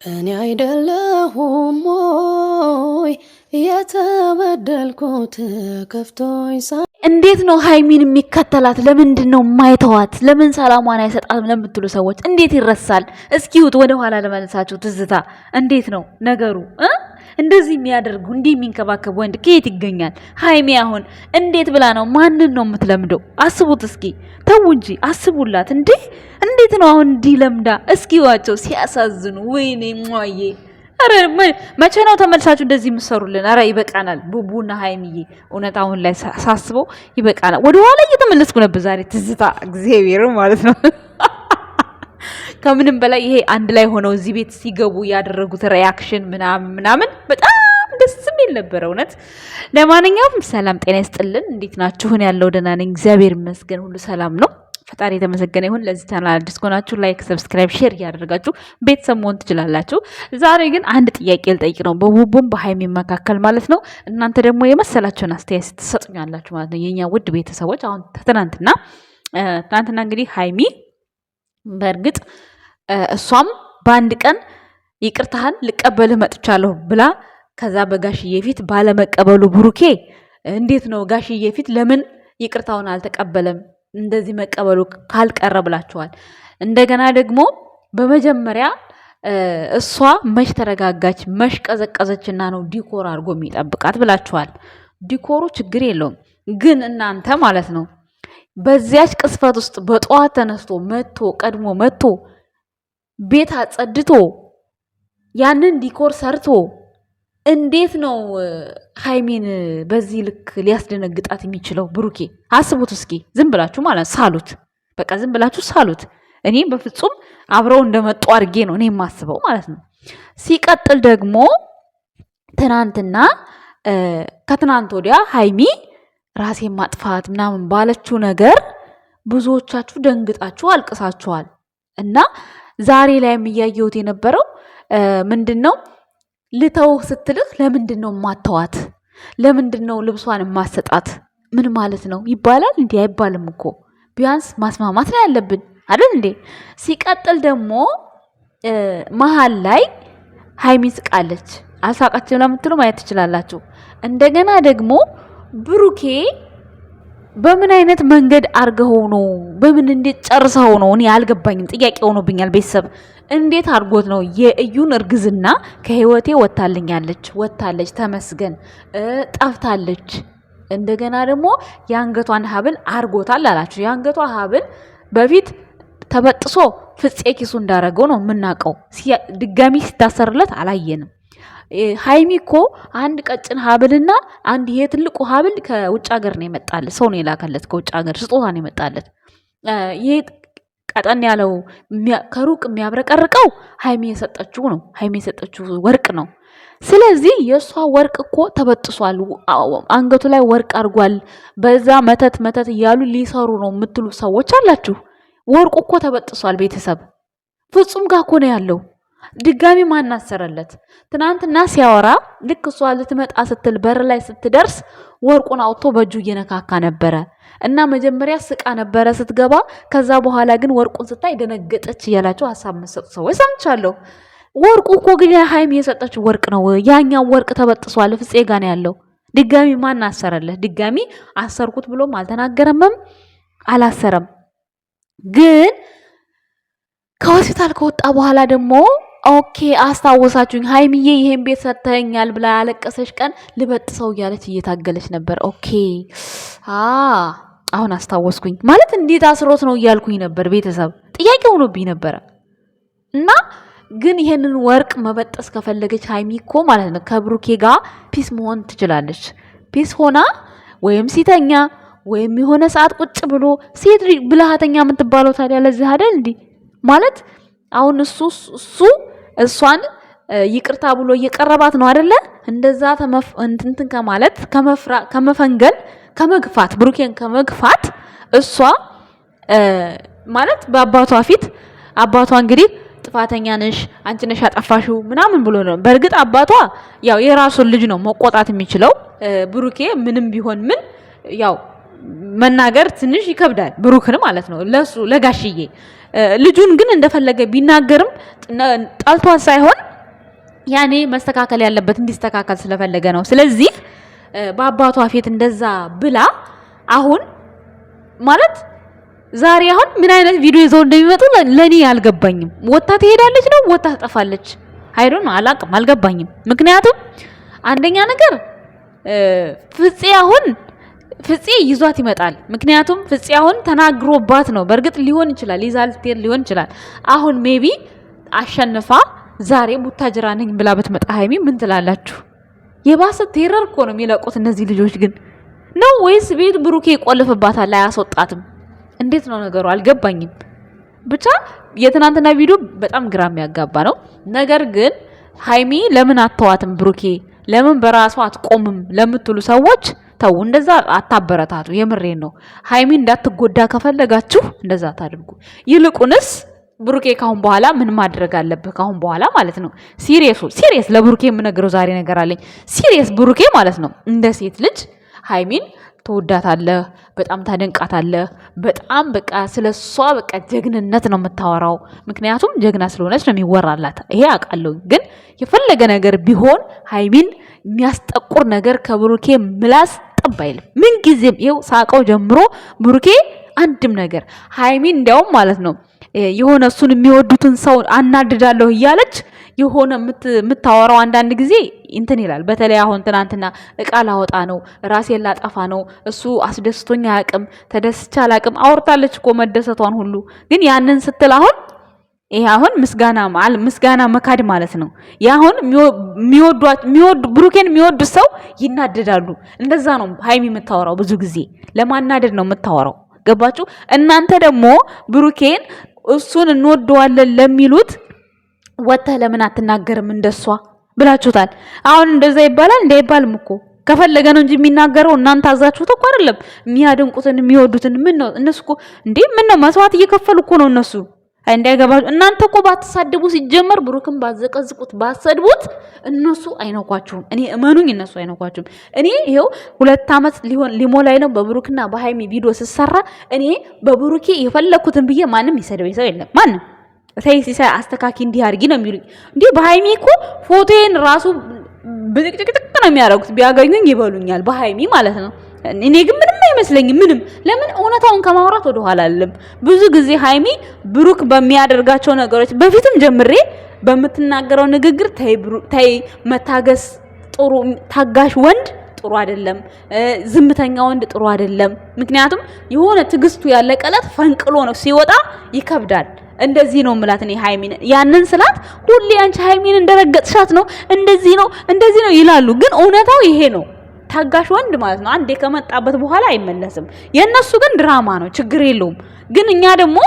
እኔ አይደለሁም ሞይ የተበደልኩት ከፍቶኝ እንዴት ነው ሃይሚን የሚከተላት? ለምንድን ነው የማይተዋት? ለምን ሰላሟን አይሰጣትም ለምትሉ ሰዎች እንዴት ይረሳል? እስኪውት ወደ ኋላ ለመለሳችሁ ትዝታ እንዴት ነው ነገሩ? እንደዚህ የሚያደርጉ እንዲህ የሚንከባከብ ወንድ ከየት ይገኛል? ሃይሚ አሁን እንዴት ብላ ነው ማንን ነው የምትለምደው? አስቡት እስኪ ተው እንጂ አስቡላት እንዴ! እንዴት ነው አሁን እንዲህ ለምዳ? እስኪዋቸው ሲያሳዝኑ። ወይኔ ሟዬ! አረ መቼ ነው ተመልሳችሁ እንደዚህ የምትሰሩልን? አረ ይበቃናል። ቡቡና ሃይሚዬ እውነት አሁን ላይ ሳስበው ይበቃናል። ወደ ኋላ እየተመለስኩ ነበር ዛሬ ትዝታ እግዚአብሔር ማለት ነው። ከምንም በላይ ይሄ አንድ ላይ ሆነው እዚህ ቤት ሲገቡ ያደረጉት ሪያክሽን ምናምን በጣም ደስ የሚል ነበር እውነት። ለማንኛውም ሰላም ጤና ይስጥልን። እንዴት ናችሁ? ያለው ደህና ነኝ እግዚአብሔር ይመስገን፣ ሁሉ ሰላም ነው። ፈጣሪ የተመሰገነ ይሁን። ለዚህ ቻናል አዲስ ከሆናችሁ ላይክ፣ ሰብስክራይብ፣ ሼር እያደረጋችሁ ቤተሰብ መሆን ትችላላችሁ። ዛሬ ግን አንድ ጥያቄ ልጠይቅ ነው በቡቡም በሃይሚ መካከል ማለት ነው። እናንተ ደግሞ የመሰላችሁን አስተያየት ትሰጡኛላችሁ ማለት ነው የኛ ውድ ቤተሰቦች። አሁን ትናንትና እንግዲህ ሃይሚ በእርግጥ እሷም በአንድ ቀን ይቅርታህን ልቀበልህ መጥቻለሁ ብላ ከዛ በጋሽዬ ፊት ባለመቀበሉ ብሩኬ እንዴት ነው ጋሽዬ ፊት ለምን ይቅርታውን አልተቀበለም? እንደዚህ መቀበሉ ካልቀረ ብላችኋል። እንደገና ደግሞ በመጀመሪያ እሷ መች ተረጋጋች መች ቀዘቀዘችና ነው ዲኮር አድርጎ የሚጠብቃት ብላችኋል። ዲኮሩ ችግር የለውም ግን እናንተ ማለት ነው በዚያች ቅስፈት ውስጥ በጠዋት ተነስቶ ቀድሞ መጥቶ ቤት አጸድቶ ያንን ዲኮር ሰርቶ እንዴት ነው ሃይሚን በዚህ ልክ ሊያስደነግጣት የሚችለው? ብሩኬ አስቡት እስኪ። ዝም ብላችሁ ማለት ሳሉት፣ በቃ ዝም ብላችሁ ሳሉት። እኔ በፍጹም አብረው እንደመጡ አድርጌ ነው እኔ የማስበው ማለት ነው። ሲቀጥል ደግሞ ትናንትና ከትናንት ወዲያ ሃይሚ ራሴን ማጥፋት ምናምን ባለችው ነገር ብዙዎቻችሁ ደንግጣችሁ አልቅሳችኋል። እና ዛሬ ላይ የሚያየሁት የነበረው ምንድን ነው ልተውህ ስትልህ ለምንድን ነው ማተዋት? ለምንድን ነው ልብሷን ማሰጣት? ምን ማለት ነው ይባላል? እንዲህ አይባልም እኮ ቢያንስ ማስማማት ነው ያለብን አይደል እንዴ? ሲቀጥል ደግሞ መሀል ላይ ሃይሚ ስቃለች። አልሳቃችም ለምትሉ ማየት ትችላላችሁ። እንደገና ደግሞ ብሩኬ በምን አይነት መንገድ አርገው ነው? በምን እንዴት ጨርሰው ነው? እኔ አልገባኝም። ጥያቄ ሆኖብኛል። ቤተሰብ እንዴት አድርጎት ነው የእዩን እርግዝና ከህይወቴ ወታለች ተመስገን ጠፍታለች። እንደገና ደግሞ የአንገቷን ሀብል አርጎታል አላችሁ። የአንገቷ ሀብል በፊት ተበጥሶ ፍፄ ኪሱ እንዳረገው ነው የምናውቀው። ድጋሚ ሲታሰርለት አላየንም። ሃይሚ እኮ አንድ ቀጭን ሀብልና አንድ ይሄ ትልቁ ሀብል ከውጭ ሀገር ነው የመጣለት። ሰው ነው የላከለት ከውጭ ሀገር ስጦታ ነው የመጣለት። ይሄ ቀጠን ያለው ከሩቅ የሚያብረቀርቀው ሃይሚ የሰጠችው ነው። ሃይሚ የሰጠችው ወርቅ ነው። ስለዚህ የእሷ ወርቅ እኮ ተበጥሷል። አንገቱ ላይ ወርቅ አድርጓል። በዛ መተት እያሉ ሊሰሩ ነው የምትሉ ሰዎች አላችሁ። ወርቁ እኮ ተበጥሷል። ቤተሰብ ፍጹም ጋር እኮ ነው ያለው። ድጋሚ ማን አሰረለት? ትናንትና ሲያወራ ልክ እሷ ልትመጣ ስትል በር ላይ ስትደርስ ወርቁን አውጥቶ በእጁ እየነካካ ነበረ እና መጀመሪያ ስቃ ነበረ ስትገባ። ከዛ በኋላ ግን ወርቁን ስታይ ደነገጠች እያላቸው ሀሳብ መሰጡ ሰዎች ሰምቻለሁ። ወርቁ እኮ ግን ሃይሚ የሰጠችው ወርቅ ነው። ያኛው ወርቅ ተበጥሷል። ፍፄ ጋ ነው ያለው። ድጋሚ ማን አሰረለት? ድጋሚ አሰርኩት ብሎም አልተናገረምም አላሰረም። ግን ከሆስፒታል ከወጣ በኋላ ደግሞ ኦኬ አስታወሳችሁኝ፣ ሃይሚዬ ይሄን ቤት ሰጥተኛል ብላ ያለቀሰች ቀን ልበጥሰው እያለች እየታገለች ነበር። ኦኬ አሁን አስታወስኩኝ። ማለት እንዴት አስሮት ነው እያልኩኝ ነበር። ቤተሰብ ጥያቄ ሆኖብኝ ነበረ። እና ግን ይሄንን ወርቅ መበጠስ ከፈለገች ሃይሚ እኮ ማለት ነው ከብሩኬ ጋር ፒስ መሆን ትችላለች። ፒስ ሆና ወይም ሲተኛ ወይም የሆነ ሰዓት ቁጭ ብሎ ሴት ብልሃተኛ የምትባለው ታዲያ ለዚህ አይደል እንዴ? ማለት አሁን እሷን ይቅርታ ብሎ እየቀረባት ነው አይደለ? እንደዛ እንትን ከማለት ከመፈንገል ከመግፋት ብሩኬን ከመግፋት እሷ ማለት በአባቷ ፊት አባቷ እንግዲህ ጥፋተኛ ነሽ አንቺ ነሽ ያጠፋሽው ምናምን ብሎ ነው። በእርግጥ አባቷ ያው የራሱን ልጅ ነው መቆጣት የሚችለው። ብሩኬ ምንም ቢሆን ምን ያው መናገር ትንሽ ይከብዳል፣ ብሩክን ማለት ነው ለሱ ለጋሽዬ። ልጁን ግን እንደፈለገ ቢናገርም ጠልቷት ሳይሆን ያኔ መስተካከል ያለበት እንዲስተካከል ስለፈለገ ነው። ስለዚህ በአባቷ ፊት እንደዛ ብላ አሁን ማለት ዛሬ አሁን ምን አይነት ቪዲዮ ይዘው እንደሚመጡ ለኔ አልገባኝም። ወጣ ትሄዳለች ነው ወጣ ትጠፋለች አይዶን አላቅም አልገባኝም። ምክንያቱም አንደኛ ነገር ፍፄ ይዟት ይመጣል። ምክንያቱም ፍፄ አሁን ተናግሮባት ነው። በእርግጥ ሊሆን ይችላል ይዛልቴር ሊሆን ይችላል። አሁን ሜቢ አሸንፋ ዛሬ ቡታጅራ ነኝ ብላ ብትመጣ ሃይሚ ምን ትላላችሁ? የባሰ ቴረር እኮ ነው የሚለቁት እነዚህ ልጆች ግን ነው ወይስ ቤት ብሩኬ ይቆልፍባታል አያስወጣትም? እንዴት ነው ነገሩ አልገባኝም። ብቻ የትናንትና ቪዲዮ በጣም ግራም ያጋባ ነው። ነገር ግን ሃይሚ ለምን አተዋትም ብሩኬ ለምን በራሷ አትቆምም ለምትሉ ሰዎች ተው፣ እንደዛ አታበረታቱ። የምሬን ነው። ሃይሚ እንዳትጎዳ ከፈለጋችሁ እንደዛ ታድርጉ። ይልቁንስ ብሩኬ ካሁን በኋላ ምን ማድረግ አለብህ? ካሁን በኋላ ማለት ነው ሲሪየስ ለብሩኬ የምነግረው ዛሬ ነገር አለኝ። ሲሪየስ ብሩኬ ማለት ነው እንደ ሴት ልጅ ሃይሚን ተወዳታለህ፣ በጣም ታደንቃታለህ። በጣም በቃ ስለሷ በቃ ጀግንነት ነው የምታወራው። ምክንያቱም ጀግና ስለሆነች ነው የሚወራላት። ይሄ አውቃለሁ። ግን የፈለገ ነገር ቢሆን ሃይሚን የሚያስጠቁር ነገር ከብሩኬ ምላስ ጠብ አይልም። ምን ጊዜም ይኸው ሳቀው ጀምሮ ብሩኬ አንድም ነገር ሃይሚን እንዲያውም ማለት ነው የሆነ እሱን የሚወዱትን ሰው አናድዳለሁ እያለች የሆነ የምታወራው አንዳንድ ጊዜ እንትን ይላል። በተለይ አሁን ትናንትና እቃ ላወጣ ነው ራሴን ላጠፋ ነው እሱ አስደስቶኛ አያውቅም ተደስቻ አላውቅም አውርታለች እኮ መደሰቷን ሁሉ። ግን ያንን ስትል አሁን ይሄ አሁን ምስጋና መካድ ማለት ነው። ያሁን ብሩኬን የሚወዱ ሰው ይናደዳሉ። እንደዛ ነው ሃይሚ የምታወራው። ብዙ ጊዜ ለማናደድ ነው የምታወራው። ገባችሁ? እናንተ ደግሞ ብሩኬን እሱን እንወደዋለን ለሚሉት ወጥተህ ለምን አትናገርም እንደሷ ብላችሁታል። አሁን እንደዛ ይባላል እንዳይባልም እኮ ከፈለገ ነው እንጂ የሚናገረው። እናንተ አዛችሁት እኮ አይደለም። የሚያደንቁትን የሚወዱትን ምን ነው እነሱ እኮ እንዴ ምን ነው መስዋዕት እየከፈሉ እኮ ነው እነሱ። እንዳይገባችሁ እናንተ እኮ ባትሳደቡ ሲጀመር ብሩክን ባዘቀዝቁት ባሰድቡት እነሱ አይነኳችሁም። እኔ እመኑኝ እነሱ አይነኳችሁም። እኔ ይሄው 2 ዓመት ሊሞላኝ ነው በብሩክና በሃይሚ ቪዲዮ ስሰራ እኔ በብሩኬ የፈለኩትን ብዬ ማንም ይሰደበኝ ሰው የለም። ማንም ሲሳይ አስተካኪ እንዲህ አድርጊ ነው የሚሉኝ። እንዴ በሃይሚ እኮ ፎቶዬን ራሱ ብጥቅጥቅ ነው የሚያደርጉት። ቢያገኙኝ ይበሉኛል በሃይሚ ማለት ነው። እኔ ግን ምንም አይመስለኝም። ምንም ለምን እውነታውን ከማውራት ወደ ኋላ አይደለም። ብዙ ጊዜ ሃይሚ ብሩክ በሚያደርጋቸው ነገሮች በፊትም ጀምሬ በምትናገረው ንግግር ታይ መታገስ ጥሩ ታጋሽ ወንድ ጥሩ አይደለም፣ ዝምተኛ ወንድ ጥሩ አይደለም። ምክንያቱም የሆነ ትግስቱ ያለቀለት ፈንቅሎ ነው ሲወጣ ይከብዳል። እንደዚህ ነው ምላት እኔ ሃይሚን ያንን ስላት ሁሌ አንቺ ሃይሚን እንደረገጥሻት ነው እንደዚህ ነው ይላሉ። ግን እውነታው ይሄ ነው። ታጋሽ ወንድ ማለት ነው አንዴ ከመጣበት በኋላ አይመለስም። የነሱ ግን ድራማ ነው፣ ችግር የለውም። ግን እኛ ደግሞ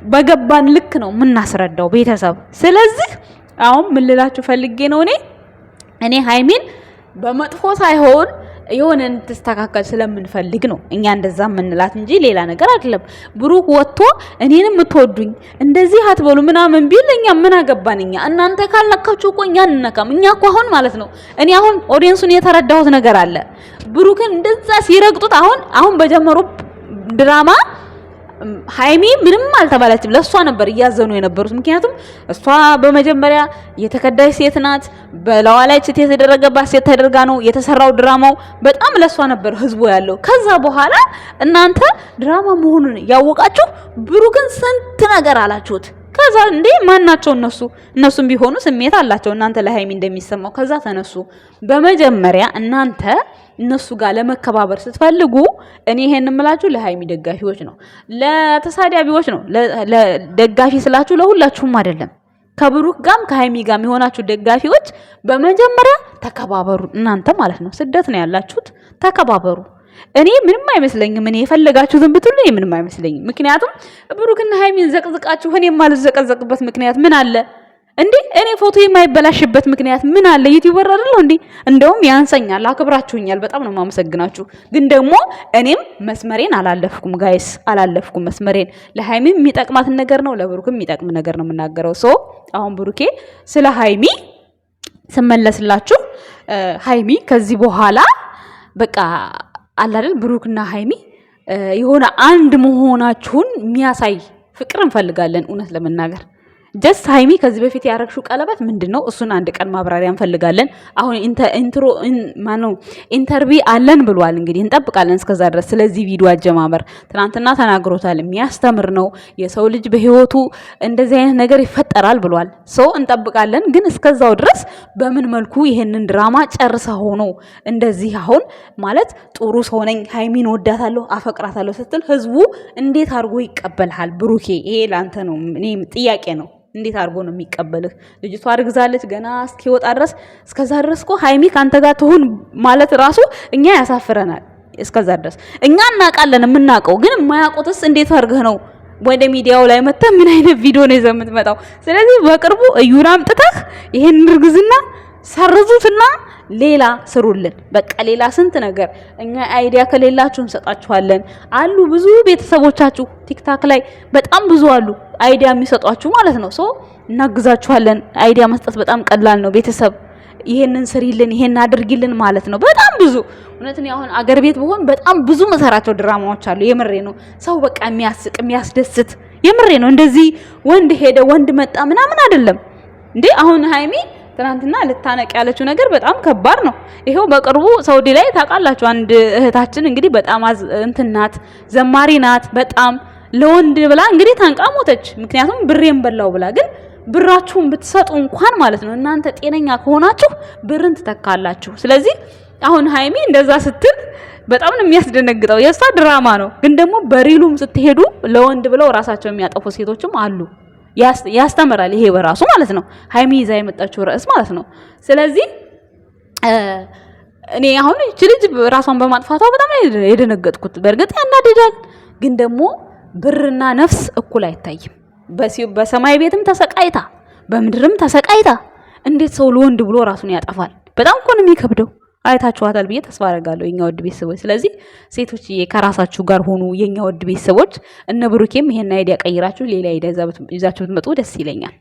በገባን ልክ ነው የምናስረዳው ቤተሰብ። ስለዚህ አሁን ምን ልላችሁ ፈልጌ ነው እኔ ሃይሚን በመጥፎ ሳይሆን የሆነ እንድትስተካከል ስለምንፈልግ ነው እኛ እንደዛ ምንላት እንጂ ሌላ ነገር አይደለም። ብሩክ ወጥቶ እኔንም የምትወዱኝ እንደዚህ አትበሉ ምናምን ቢል እኛ ምን አገባን? እኛ እናንተ ካልነካችሁ እኮ እኛ እንነካም። እኛ እኮ አሁን ማለት ነው እኔ አሁን ኦዲየንሱን የተረዳሁት ነገር አለ። ብሩክን እንደዛ ሲረግጡት አሁን በጀመሩ ድራማ ሃይሚ ምንም አልተባለችም። ለሷ ነበር እያዘኑ የነበሩት። ምክንያቱም እሷ በመጀመሪያ የተከዳይ ሴት ናት። በላዋ ላይ ጭት የተደረገባት ሴት ተደርጋ ነው የተሰራው ድራማው። በጣም ለሷ ነበር ህዝቡ ያለው። ከዛ በኋላ እናንተ ድራማ መሆኑን ያወቃችሁ ብሩክን ስንት ነገር አላችሁት። ከዛ እንዴ ማናቸው እነሱም ቢሆኑ ስሜት አላቸው እናንተ ለሃይሚ እንደሚሰማው። ከዛ ተነሱ። በመጀመሪያ እናንተ እነሱ ጋር ለመከባበር ስትፈልጉ እኔ ይሄን እምላችሁ ለሃይሚ ደጋፊዎች ነው፣ ለተሳዳቢዎች ነው። ለደጋፊ ስላችሁ ለሁላችሁም አይደለም። ከብሩክ ጋም ከሃይሚ ጋም የሆናችሁ ደጋፊዎች በመጀመሪያ ተከባበሩ። እናንተ ማለት ነው ስደት ነው ያላችሁት፣ ተከባበሩ። እኔ ምንም አይመስለኝም። እኔ የፈለጋችሁትን ብትሉ እኔ ምንም አይመስለኝም። ምክንያቱም ብሩክና ሃይሚን ዘቅዝቃችሁ እኔ ማልዘቀዘቅበት ምክንያት ምን አለ እንዴ? እኔ ፎቶ የማይበላሽበት ምክንያት ምን አለ? ዩቲዩበር አይደለሁ እንዴ? እንደውም ያንሰኛል። አክብራችሁኛል፣ በጣም ነው የማመሰግናችሁ። ግን ደግሞ እኔም መስመሬን አላለፍኩም ጋይስ፣ አላለፍኩም መስመሬን። ለሃይሚም የሚጠቅማትን ነገር ነው፣ ለብሩክም የሚጠቅም ነገር ነው የምናገረው። ሶ አሁን ብሩኬ ስለ ሃይሚ ስመለስላችሁ ሃይሚ ከዚህ በኋላ በቃ አለ አይደል ብሩክና ሃይሚ የሆነ አንድ መሆናችሁን የሚያሳይ ፍቅር እንፈልጋለን። እውነት ለመናገር ጀስት ሃይሚ ከዚህ በፊት ያረግሽው ቀለበት ምንድነው? እሱን አንድ ቀን ማብራሪያ እንፈልጋለን። አሁን ኢንተርቪ አለን ብሏል። እንግዲህ እንጠብቃለን እስከዛ ድረስ። ስለዚህ ቪዲዮ አጀማመር ትናንትና ተናግሮታል። የሚያስተምር ነው። የሰው ልጅ በህይወቱ እንደዚህ አይነት ነገር ይፈጠራል ብሏል። ሰው እንጠብቃለን። ግን እስከዛው ድረስ በምን መልኩ ይሄንን ድራማ ጨርሳ ሆኖ እንደዚህ አሁን ማለት ጥሩ ሰው ነኝ ሃይሚን ወዳታለሁ አፈቅራታለሁ ስትል ህዝቡ እንዴት አድርጎ ይቀበልሃል? ብሩኬ ይሄ ላንተ ነው። እኔም ጥያቄ ነው። እንዴት አድርጎ ነው የሚቀበልህ? ልጅቷ አርግዛለች ገና እስኪወጣ ድረስ። እስከዛ ድረስ እኮ ሃይሚ ካንተ ጋር ትሁን ማለት ራሱ እኛ ያሳፍረናል። እስከዛ ድረስ እኛ እናውቃለን፣ የምናውቀው ግን የማያውቁትስ እንዴት አድርገህ ነው ወደ ሚዲያው ላይ መጥተህ ምን አይነት ቪዲዮ ነው ይዘህ የምትመጣው? ስለዚህ በቅርቡ እዩን አምጥተህ ይሄን እርግዝና ሰርዙትና ሌላ ስሩልን። በቃ ሌላ ስንት ነገር እኛ አይዲያ ከሌላችሁ እንሰጣችኋለን። አሉ ብዙ ቤተሰቦቻችሁ ቲክታክ ላይ በጣም ብዙ አሉ አይዲያ የሚሰጧችሁ ማለት ነው። ሶ እናግዛችኋለን። አይዲያ መስጠት በጣም ቀላል ነው። ቤተሰብ ይሄንን ስሪልን፣ ይሄን አድርጊልን ማለት ነው። በጣም ብዙ እውነት ነው። አሁን አገር ቤት ብሆን በጣም ብዙ መሰራቸው ድራማዎች አሉ። የምሬ ነው። ሰው በቃ የሚያስቅ የሚያስደስት የምሬ ነው። እንደዚህ ወንድ ሄደ ወንድ መጣ ምናምን አይደለም እንዴ። አሁን ሃይሚ ትናንትና ልታነቅ ያለችው ነገር በጣም ከባድ ነው። ይሄው በቅርቡ ሳውዲ ላይ ታውቃላችሁ አንድ እህታችን እንግዲህ በጣም እንትን ናት፣ ዘማሪ ናት። በጣም ለወንድ ብላ እንግዲህ ታንቃ ሞተች። ምክንያቱም ብሬን በላው ብላ። ግን ብራችሁን ብትሰጡ እንኳን ማለት ነው እናንተ ጤነኛ ከሆናችሁ ብርን ትተካላችሁ። ስለዚህ አሁን ሃይሚ እንደዛ ስትል በጣም ነው የሚያስደነግጠው። የእሷ ድራማ ነው። ግን ደግሞ በሪሉም ስትሄዱ ለወንድ ብለው ራሳቸው የሚያጠፉ ሴቶችም አሉ። ያስተምራል ይሄ በራሱ ማለት ነው። ሃይሚ ይዛ የመጣችው ርዕስ ማለት ነው። ስለዚህ እኔ አሁን እቺ ልጅ ራሷን በማጥፋቷ በጣም የደነገጥኩት። በእርግጥ ያናደዳል፣ ግን ደግሞ ብርና ነፍስ እኩል አይታይም። በሰማይ ቤትም ተሰቃይታ በምድርም ተሰቃይታ እንዴት ሰው ለወንድ ብሎ ራሱን ያጠፋል? በጣም እኮ ነው የሚከብደው። አይታችኋታል ብዬ ተስፋ አደርጋለሁ የኛ ውድ ቤተሰቦች። ስለዚህ ሴቶች ከራሳችሁ ጋር ሆኑ። የኛ ውድ ቤተሰቦች እነ ብሩኬም ይሄን አይዲያ ቀይራችሁ ሌላ አይዲያ ይዛችሁ ብትመጡ ደስ ይለኛል።